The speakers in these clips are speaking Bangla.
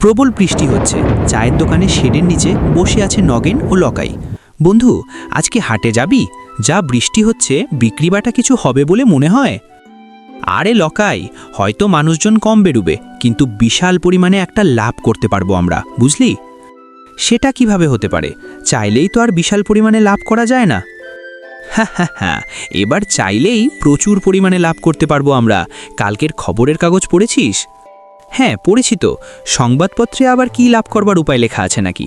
প্রবল বৃষ্টি হচ্ছে। চায়ের দোকানে শেডের নিচে বসে আছে নগেন ও লকাই। বন্ধু, আজকে হাটে যাবি? যা বৃষ্টি হচ্ছে, বিক্রি বাটা কিছু হবে বলে মনে হয়? আরে লকাই, হয়তো মানুষজন কম বেরুবে, কিন্তু বিশাল পরিমাণে একটা লাভ করতে পারবো আমরা, বুঝলি? সেটা কিভাবে হতে পারে? চাইলেই তো আর বিশাল পরিমাণে লাভ করা যায় না। হ্যাঁ হ্যাঁ হ্যাঁ, এবার চাইলেই প্রচুর পরিমাণে লাভ করতে পারবো আমরা। কালকের খবরের কাগজ পড়েছিস? হ্যাঁ পড়েছি তো। সংবাদপত্রে আবার কি লাভ করবার উপায় লেখা আছে নাকি?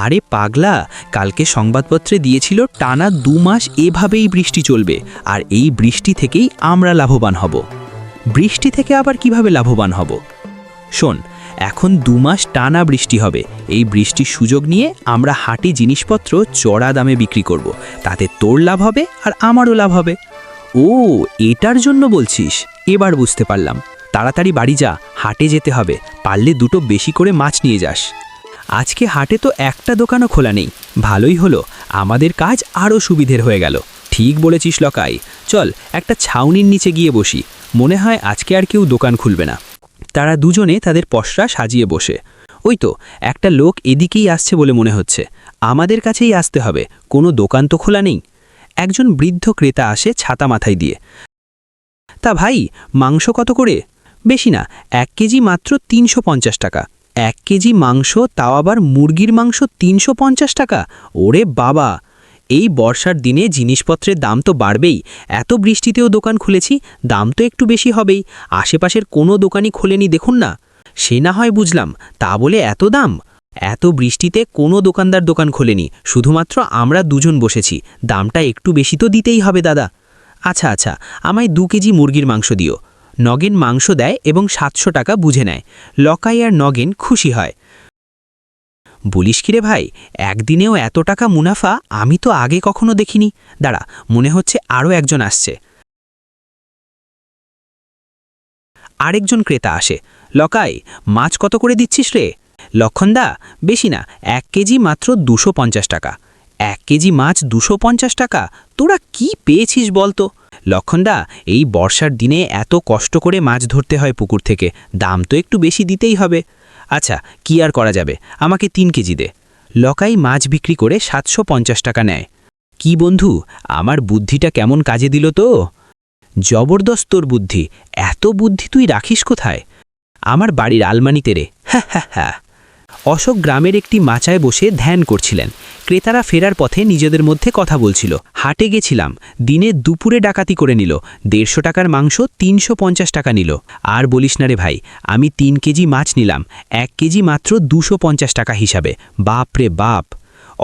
আরে পাগলা, কালকে সংবাদপত্রে দিয়েছিল টানা 2 মাস এভাবেই বৃষ্টি চলবে, আর এই বৃষ্টি থেকেই আমরা লাভবান হব। বৃষ্টি থেকে আবার কিভাবে লাভবান হব? শোন, এখন 2 মাস টানা বৃষ্টি হবে। এই বৃষ্টির সুযোগ নিয়ে আমরা হাটে জিনিসপত্র চড়া দামে বিক্রি করব। তাতে তোর লাভ হবে আর আমারও লাভ হবে। ও, এটার জন্য বলছিস? এবার বুঝতে পারলাম। তাড়াতাড়ি বাড়ি যা, হাটে যেতে হবে। পারলে 2টো বেশি করে মাছ নিয়ে যাস। আজকে হাটে তো একটা দোকানও খোলা নেই। ভালোই হলো, আমাদের কাজ আরও সুবিধের হয়ে গেল। ঠিক বলেছিস লকাই, চল একটা ছাউনির নিচে গিয়ে বসি। মনে হয় আজকে আর কেউ দোকান খুলবে না। তারা দুজনে তাদের পসরা সাজিয়ে বসে। ওই তো একটা লোক এদিকেই আসছে বলে মনে হচ্ছে। আমাদের কাছেই আসতে হবে, কোনো দোকান তো খোলা নেই। একজন বৃদ্ধ ক্রেতা আসে ছাতা মাথায় দিয়ে। তা ভাই, মাংস কত করে? বেশি না, 1 কেজি মাত্র 350 টাকা। 1 কেজি মাংস, তাও আবার মুরগির মাংস 350 টাকা? ওরে বাবা! এই বর্ষার দিনে জিনিসপত্রের দাম তো বাড়বেই। এত বৃষ্টিতেও দোকান খুলেছি, দাম তো একটু বেশি হবেই। আশেপাশের কোনো দোকানই খোলেনি দেখুন না। সে না হয় বুঝলাম, তা বলে এত দাম? এত বৃষ্টিতে কোনো দোকানদার দোকান খোলেনি, শুধুমাত্র আমরা দুজন বসেছি। দামটা একটু বেশি তো দিতেই হবে দাদা। আচ্ছা আচ্ছা, আমায় 2 কেজি মুরগির মাংস দিও। নগেন মাংস দেয় এবং 700 টাকা বুঝে নেয়। লকাই আর নগেন খুশি হয়। বলিস কিরে ভাই, একদিনেও এত টাকা মুনাফা আমি তো আগে কখনো দেখিনি। দাঁড়া, মনে হচ্ছে আরও একজন আসছে। আরেকজন ক্রেতা আসে। লকাই, মাছ কত করে দিচ্ছিস রে? লক্ষণদা, বেশি না, 1 কেজি মাত্র 250 টাকা। 1 কেজি মাছ 250 টাকা? তোরা কি পেয়েছিস বলতো? লক্ষণদা, এই বর্ষার দিনে এত কষ্ট করে মাছ ধরতে হয় পুকুর থেকে, দাম তো একটু বেশি দিতেই হবে। আচ্ছা, কি আর করা যাবে, আমাকে 3 কেজি দে। লকাই মাছ বিক্রি করে 750 টাকা নেয়। কি বন্ধু, আমার বুদ্ধিটা কেমন কাজে দিল তো? জবরদস্ত তোর বুদ্ধি। এত বুদ্ধি তুই রাখিস কোথায়? আমার বাড়ির আলমারিতে রে। হ্যাঁ হ্যাঁ হ্যাঁ। অশোক গ্রামের একটি মাচায় বসে ধ্যান করছিলেন। ক্রেতারা ফেরার পথে নিজেদের মধ্যে কথা বলছিল। হাটে গেছিলাম, দিনে দুপুরে ডাকাতি করে নিল। 150 টাকার মাংস 350 টাকা নিল। আর বলিস না রে ভাই, আমি 3 কেজি মাছ নিলাম, 1 কেজি মাত্র 250 টাকা হিসাবে। বাপ রে বাপ!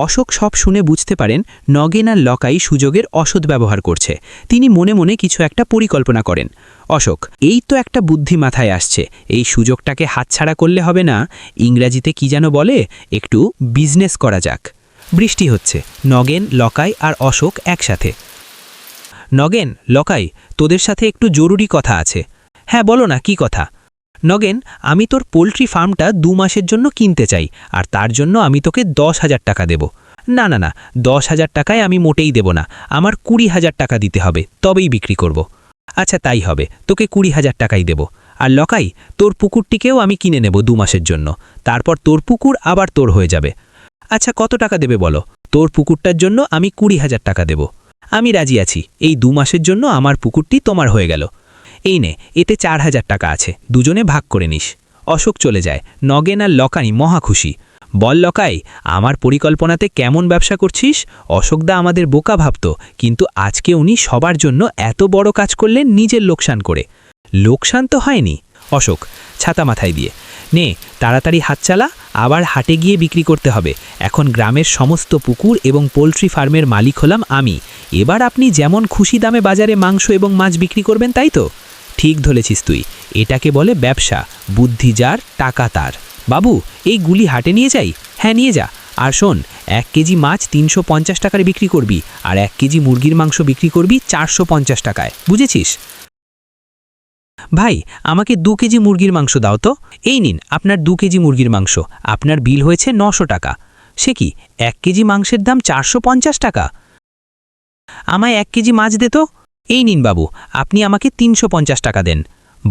অশোক সব শুনে বুঝতে পারেন নগেন আর লকাই সুযোগের অসৎ ব্যবহার করছে। তিনি মনে মনে কিছু একটা পরিকল্পনা করেন। অশোক, এই তো একটা বুদ্ধি মাথায় আসছে, এই সুযোগটাকে হাতছাড়া করলে হবে না। ইংরাজিতে কি যেন বলে, একটু বিজনেস করা যাক। বৃষ্টি হচ্ছে। নগেন, লকাই আর অশোক একসাথে। নগেন, লকাই, তোদের সাথে একটু জরুরি কথা আছে। হ্যাঁ বলো না, কি কথা? নগেন, আমি তোর পোলট্রি ফার্মটা 2 মাসের জন্য কিনতে চাই, আর তার জন্য আমি তোকে 10,000 টাকা দেব। না না না, 10,000 টাকায় আমি মোটেই দেব না। আমার 20,000 টাকা দিতে হবে, তবেই বিক্রি করব। আচ্ছা তাই হবে, তোকে 20,000 টাকাই দেব। আর লকাই, তোর পুকুরটিকেও আমি কিনে নেব 2 মাসের জন্য। তারপর তোর পুকুর আবার তোর হয়ে যাবে। আচ্ছা কত টাকা দেবে বলো? তোর পুকুরটার জন্য আমি 20,000 টাকা দেব। আমি রাজি আছি, এই 2 মাসের জন্য আমার পুকুরটি তোমার হয়ে গেল। এই নে, এতে 4,000 টাকা আছে, দুজনে ভাগ করে নিস। অশোক চলে যায়। নগেন আর লকাই মহা খুশি। বল লকাই, আমার পরিকল্পনাতে কেমন ব্যবসা করছিস? অশোকদা আমাদের বোকা ভাবত, কিন্তু আজকে উনি সবার জন্য এত বড় কাজ করলেন নিজের লোকসান করে। লোকসান তো হয়নি। অশোক ছাতা মাথায় দিয়ে, নে তাড়াতাড়ি হাত চালা, আবার হাটে গিয়ে বিক্রি করতে হবে। এখন গ্রামের সমস্ত পুকুর এবং পোলট্রি ফার্মের মালিক হলাম আমি। এবার আপনি যেমন খুশি দামে বাজারে মাংস এবং মাছ বিক্রি করবেন, তাই তো? ঠিক ধরেছিস তুই, এটাকে বলে ব্যবসা। বুদ্ধি যার, টাকা তার। বাবু, এই গুলি হাটে নিয়ে যাই? হ্যাঁ নিয়ে যা। আর শোন, 1 কেজি মাছ 350 টাকায় বিক্রি করবি, আর 1 কেজি মুরগির মাংস বিক্রি করবি 450 টাকায়, বুঝেছিস? ভাই, আমাকে 2 কেজি মুরগির মাংস দাও তো। এই নিন আপনার 2 কেজি মুরগির মাংস। আপনার বিল হয়েছে 900 টাকা। সে কি, 1 কেজি মাংসের দাম 450 টাকা? আমায় 1 কেজি মাছ দে তো। এই নিন বাবু, আপনি আমাকে 350 টাকা দেন।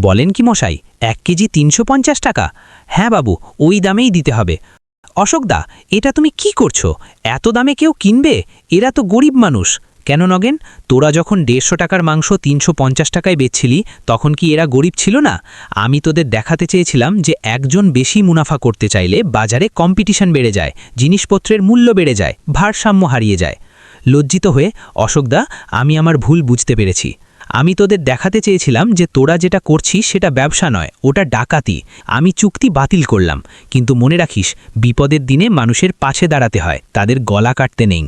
বলেন কি মশাই, 1 কেজি 350 টাকা? হ্যাঁ বাবু, ওই দামেই দিতে হবে। অশোকদা, এটা তুমি কি করছো? এত দামে কেউ কিনবে? এরা তো গরিব মানুষ। কেন নগেন, তোরা যখন 150 টাকার মাংস 350 টাকায় বেচছিলি, তখন কি এরা গরিব ছিল না? আমি তোদের দেখাতে চেয়েছিলাম যে একজন বেশি মুনাফা করতে চাইলে বাজারে কম্পিটিশন বেড়ে যায়, জিনিসপত্রের মূল্য বেড়ে যায়, ভারসাম্য হারিয়ে যায়। লজ্জিত হয়ে, অশোকদা, আমি আমার ভুল বুঝতে পেরেছি। আমি তোদের দেখাতে চেয়েছিলাম যে তোরা যেটা করছিস সেটা ব্যবসা নয়, ওটা ডাকাতি। আমি চুক্তি বাতিল করলাম, কিন্তু মনে রাখিস, বিপদের দিনে মানুষের পাশে দাঁড়াতে হয়, তাদের গলা কাটতে নেই।